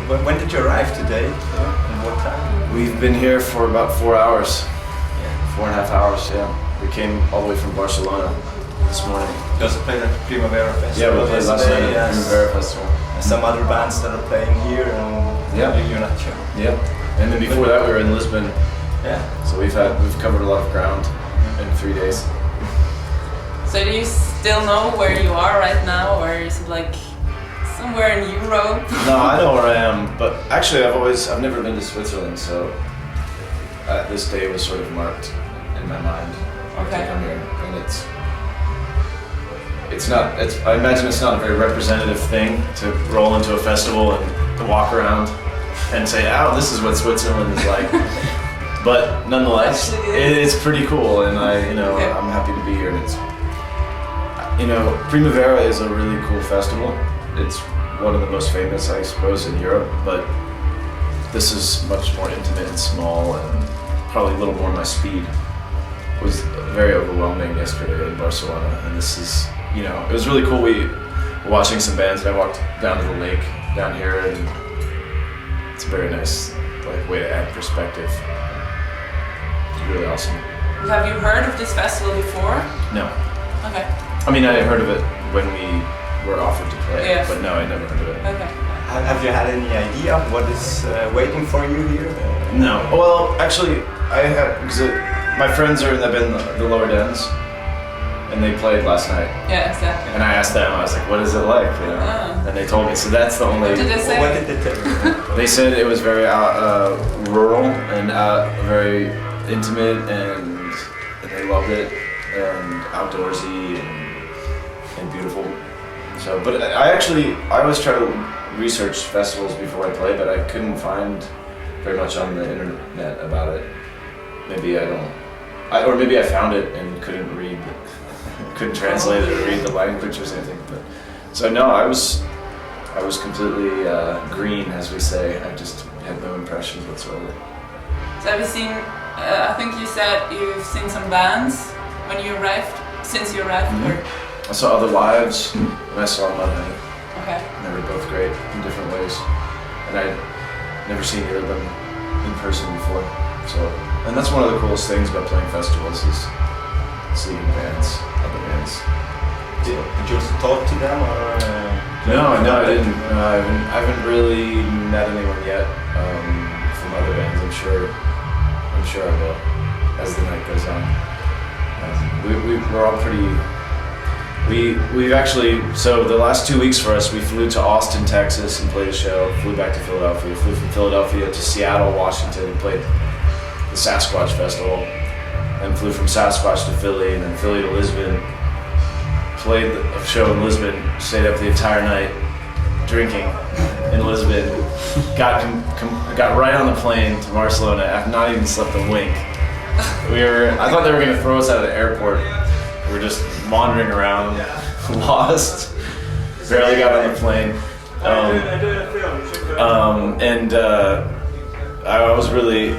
when did you arrive today? And what time? We've been here for about 4 hours. 4.5 hours, yeah. We came all the way from Barcelona this morning. You also played at Primavera Festival. Yeah, we played last night at Primavera Festival. And some other bands that are playing here, and you're not sure. Yeah. And then before that we were in Lisbon. Yeah. So we've covered a lot of ground in 3 days. So do you still know where you are right now, or is it like somewhere in Europe? No, I know where I am, but actually I've never been to Switzerland, so this day was sort of marked in my mind to come here, and I imagine it's not a very representative thing to roll into a festival and to walk around and say, "Oh, this is what Switzerland is like." But nonetheless, it's pretty cool, and I'm happy to be here. And it's, Primavera is a really cool festival. It's one of the most famous, I suppose, in Europe, but this is much more intimate and small, and probably a little more my speed. It was very overwhelming yesterday in Barcelona, and this is, it was really cool. We were watching some bands, and I walked down to the lake down here, and it's a very nice way to add perspective. It's really awesome. Have you heard of this festival before? No. Okay. I mean, I heard of it when we were offered to play, but no, I never heard of it. Okay. Have you had any idea of what is waiting for you here? No. Well, actually, I had, because my friends are in the lower dens, and they played last night. Yeah, exactly. And I asked them, I was like, "What is it like?" And they told me. So that's the only. What did they say? What did they tell you? They said it was very rural and very intimate, and they loved it, and outdoorsy and beautiful. So, but I always try to research festivals before I play, but I couldn't find very much on the internet about it. Maybe or maybe I found it and couldn't translate it or read the language or something. But so no, I was completely green, as we say. I just had no impressions whatsoever. So have you seen? I think you said you've seen some bands when you arrived. Since you arrived, or? I saw Other Lives, and I saw Mudhoney. Okay. And they were both great in different ways. And I'd never seen either of them in person before. And that's one of the coolest things about playing festivals is seeing other bands. Did you also talk to them, or? No, I didn't. I haven't really met anyone yet from other bands. I'm sure I will as the night goes on. We're all pretty. We've actually, so the last 2 weeks for us, we flew to Austin, Texas and played a show, flew back to Philadelphia, flew from Philadelphia to Seattle, Washington and played the Sasquatch Festival, and flew from Sasquatch to Philly and then Philly to Lisbon, played a show in Lisbon, stayed up the entire night drinking in Lisbon, got right on the plane to Barcelona, I've not even slept a wink. I thought they were going to throw us out of the airport. We were just wandering around, lost, barely got on the plane. I was really,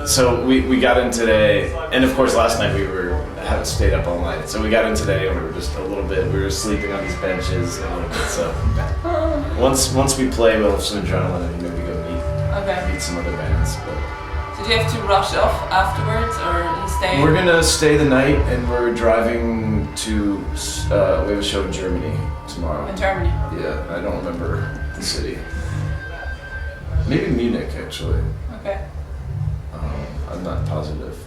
so we got in today, and of course last night we had stayed up all night. So we got in today and we were sleeping on these benches a little bit. So once we play, we'll have some adrenaline and maybe go meet some other bands. So do you have to rush off afterwards, or stay? We're gonna stay the night, and we're driving to. We have a show in Germany tomorrow. In Germany. Yeah, I don't remember the city. Maybe Munich, actually. Okay. I'm not positive.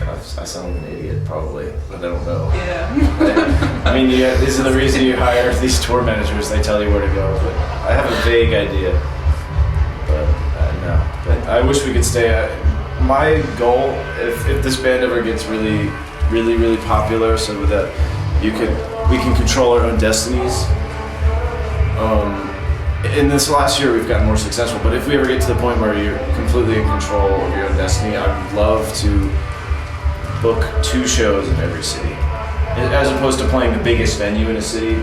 I sound like an idiot, probably, but I don't know. Yeah. I mean, this is the reason you hire these tour managers. They tell you where to go, but I have a vague idea. No, but I wish we could stay. My goal, if this band ever gets really, really, really popular, so that we can control our own destinies. In this last year, we've gotten more successful. But if we ever get to the point where you're completely in control of your own destiny, I'd love to book 2 shows in every city, as opposed to playing the biggest venue in a city,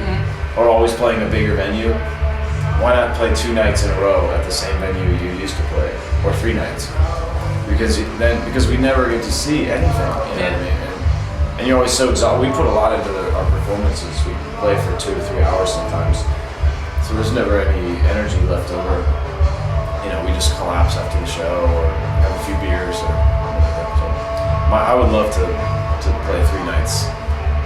or always playing a bigger venue. Why not play 2 nights in a row at the same venue you used to play, or 3 nights? Because we never get to see anything, you know what I mean? And you're always so exhausted. We put a lot into our performances. We play for 2 to 3 hours sometimes, so there's never any energy left after the show or have a few beers or whatever. So I would love to play 3 nights.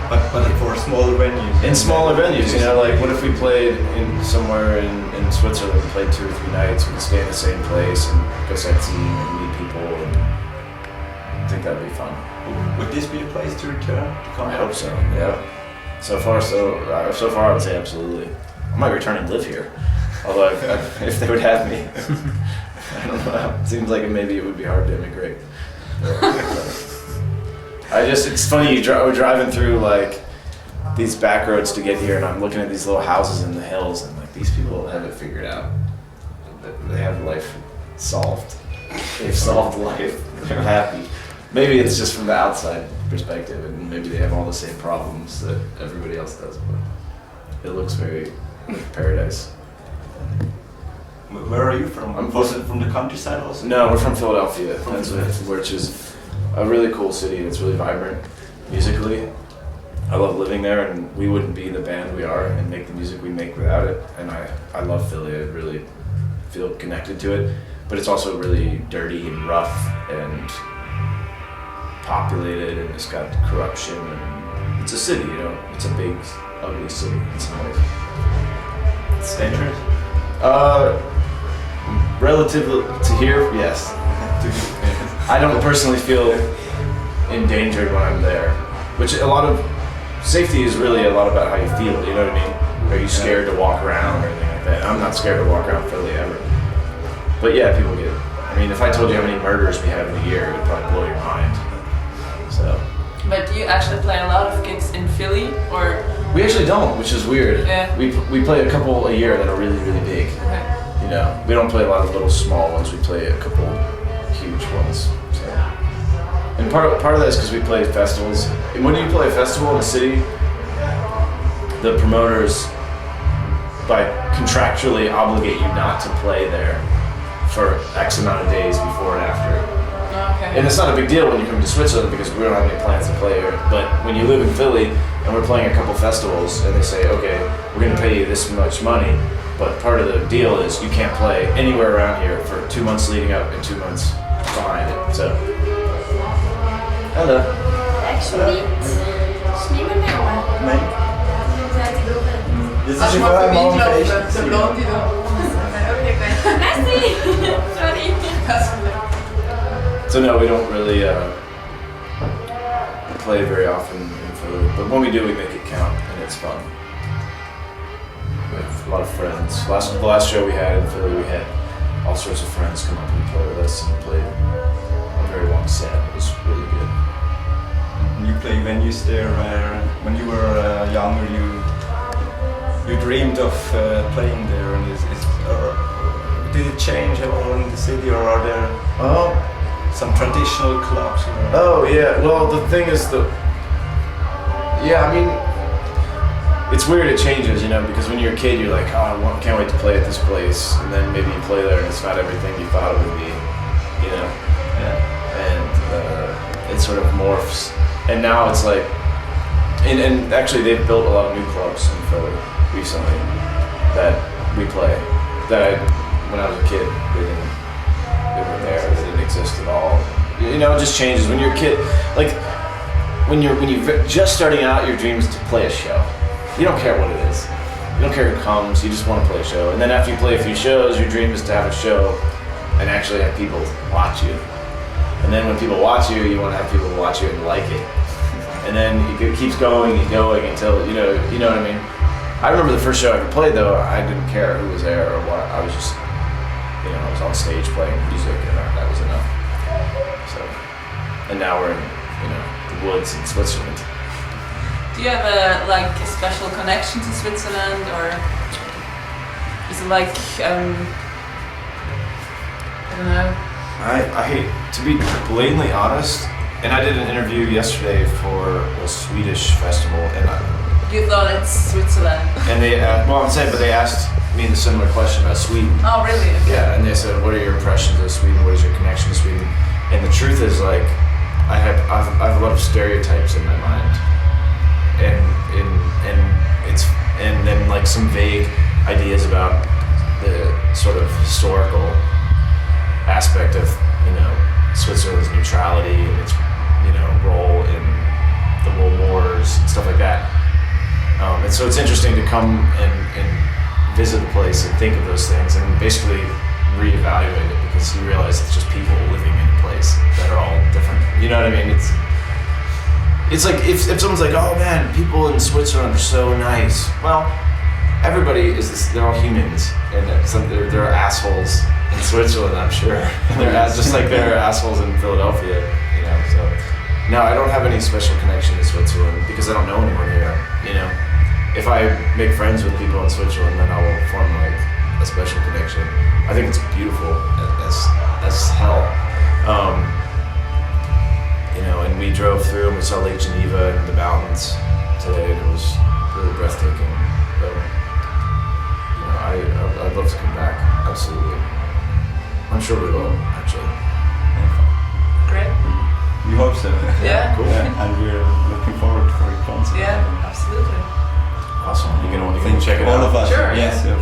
But for smaller venues. In smaller venues, you know, like what if we played in somewhere in Switzerland, we played 2 or 3 nights, we could stay in the same place and go sightseeing and meet people, and I think that'd be fun. Would this be a place to return? To come I hope so, yeah. So far I would say absolutely. I might return and live here, although if they would have me. I don't know, it seems like maybe it would be hard to immigrate. It's funny, we're driving through like these back roads to get here, and I'm looking at these little houses in the hills, and like these people have it figured out. They have life solved. They've solved life. They're happy. Maybe it's just from the outside perspective, and maybe they have all the same problems that everybody else does, but it looks very like paradise. Where are you from? Was it from the countryside also? No, we're from Philadelphia, which is a really cool city. It's really vibrant musically. I love living there, and we wouldn't be the band we are and make the music we make without it. And I love Philly. I really feel connected to it. But it's also really dirty and rough and populated, and it's got corruption. And it's a city, you know. It's a big, ugly city in some ways. It's dangerous? Relative to here, yes. I don't personally feel endangered when I'm there, which a lot of safety is really a lot about how you feel, you know what I mean? Are you scared to walk around or anything like that? I'm not scared to walk around Philly ever. But yeah, people get it. I mean, if I told you how many murders we have in a year, it would probably blow your mind. So. But do you actually play a lot of gigs in Philly, or? We actually don't, which is weird. Yeah. We play a couple a year that are really, really big. Okay. You know, we don't play a lot of little small ones. We play a couple huge ones. So. And part of that is because we play festivals. And when you play a festival in a city, the promoters, contractually obligate you not to play there for X amount of days before and after. Okay. And it's not a big deal when you come to Switzerland because we don't have any plans to play here. But when you live in Philly and we're playing a couple festivals and they say, okay, we're going to pay you this much money, but part of the deal is you can't play anywhere around here for 2 months leading up and 2 months behind it. So, hello. Actually, slimmer now. Nee. Dit is je voor mijn feestje. Merci! Sorry. So no, we don't really play very often in Philly, but when we do, we make it count, and it's fun. We have a lot of friends. The last show we had in Philly, we had all sorts of friends come up and play with us, and played a very long set. It was really good. You play venues there where, when you were younger, you dreamed of playing there, and did it change at all in the city, or are there some traditional clubs? Oh yeah, well the thing is I mean, it's weird, it changes, you know, because when you're a kid you're like, oh, I can't wait to play at this place, and then maybe you play there and it's not everything you thought it would be, you know? Yeah. And it sort of morphs, and now it's like, and actually they've built a lot of new clubs in Philly recently that we play, when I was a kid, they weren't there, they didn't exist at all. You know, it just changes. When you're a kid, like, when you're just starting out, your dream is to play a show. You don't care what it is. You don't care who comes, you just want to play a show. And then after you play a few shows, your dream is to have a show and actually have people watch you. And then when people watch you, you want to have people watch you and like it. And then it keeps going and going until, you know what I mean? I remember the first show I ever played, though, I didn't care who was there or what. I was just, you know, I was on stage playing music, and that was enough. So, and now we're in, you know, the woods in Switzerland. Do you have a special connection to Switzerland, or is it like I don't know? I hate to be blatantly honest, and I did an interview yesterday for a Swedish festival, and you thought it's Switzerland. And they, but they asked me the similar question about Sweden. Oh, really? Okay. Yeah, and they said, what are your impressions of Sweden? What is your connection to Sweden? And the truth is, like, I have a lot of stereotypes in my mind, and then like some vague ideas about the sort of historical aspect of, you know, Switzerland's neutrality and its, you know, role in the world wars and stuff like that. And so it's interesting to come and visit a place and think of those things and basically reevaluate it, because you realize it's just people living in a place that are all different. You know what I mean? It's like if someone's like, oh man, people in Switzerland are so nice. Well, everybody is this, they're all humans, and there are assholes in Switzerland, I'm sure. And they're just like there are assholes in Philadelphia, you know. So no, I don't have any special connection to Switzerland because I don't know anyone here, you know. If I make friends with people in Switzerland, then I will form like a special connection. I think it's beautiful as hell. You know, and we drove through and we saw Lake Geneva and the mountains today, and it was really breathtaking. So, you know, I'd love to come back, absolutely. I'm sure we will, actually. Great. We hope so. Yeah. Cool. Yeah, and we're looking forward for your concert. Yeah, absolutely. Awesome. You can Think check it all out. of us. Sure, Yes, yeah. of